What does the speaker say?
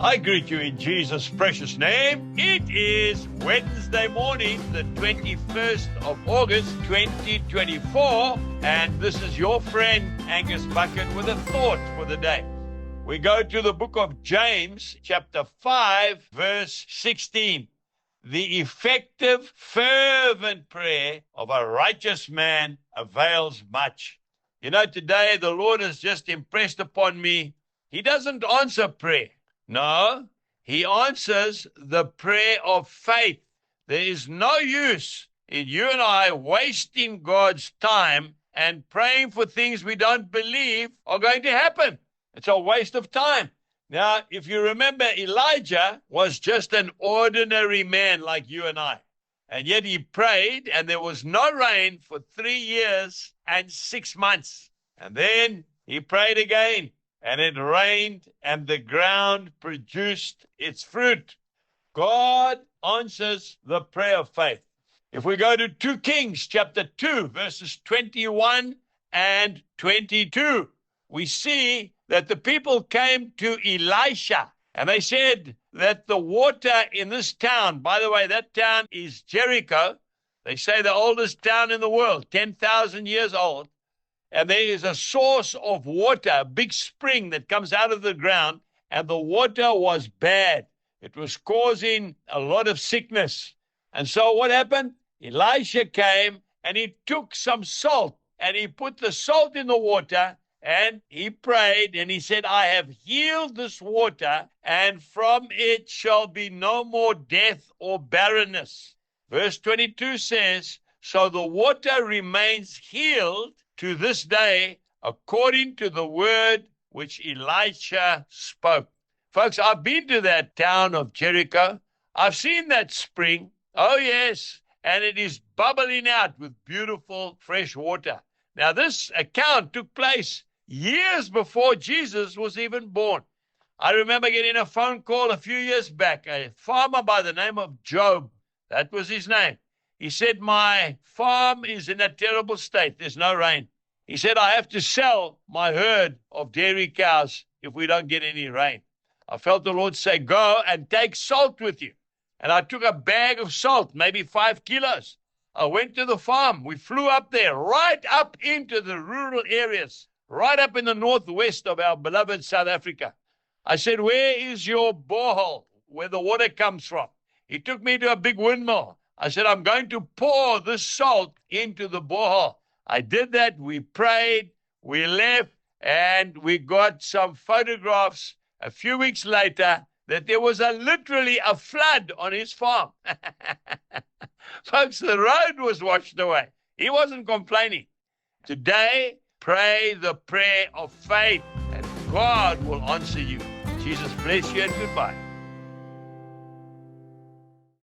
I greet you in Jesus' precious name. It is Wednesday morning, the 21st of August, 2024, and this is your friend Angus Buchan with a thought for the day. We go to the book of James, chapter 5, verse 16. The effective, fervent prayer of a righteous man avails much. You know, today the Lord has just impressed upon me, He doesn't answer prayer. No, He answers the prayer of faith. There is no use in you and I wasting God's time and praying for things we don't believe are going to happen. It's a waste of time. Now, if you remember, Elijah was just an ordinary man like you and I. And yet he prayed and there was no rain for 3 years and 6 months. And then he prayed again. And it rained, and the ground produced its fruit. God answers the prayer of faith. If we go to 2 Kings chapter 2, verses 21 and 22, we see that the people came to Elisha, and they said that the water in this town, by the way, that town is Jericho. They say the oldest town in the world, 10,000 years old. And there is a source of water, a big spring that comes out of the ground, and the water was bad. It was causing a lot of sickness. And so what happened? Elisha came and he took some salt and he put the salt in the water and he prayed and he said, I have healed this water and from it shall be no more death or barrenness. Verse 22 says, so the water remains healed to this day, according to the word which Elisha spoke. Folks, I've been to that town of Jericho. I've seen that spring. Oh, yes. And it is bubbling out with beautiful fresh water. Now, this account took place years before Jesus was even born. I remember getting a phone call a few years back. A farmer by the name of Job, that was his name. He said, my farm is in a terrible state. There's no rain. He said, I have to sell my herd of dairy cows if we don't get any rain. I felt the Lord say, go and take salt with you. And I took a bag of salt, maybe 5 kilos. I went to the farm. We flew up there, right up into the rural areas, right up in the northwest of our beloved South Africa. I said, where is your borehole, where the water comes from? He took me to a big windmill. I said, I'm going to pour this salt into the borehole. I did that. We prayed, we left, and we got some photographs a few weeks later that there was literally a flood on his farm. Folks, the road was washed away. He wasn't complaining. Today, pray the prayer of faith, and God will answer you. Jesus bless you and goodbye.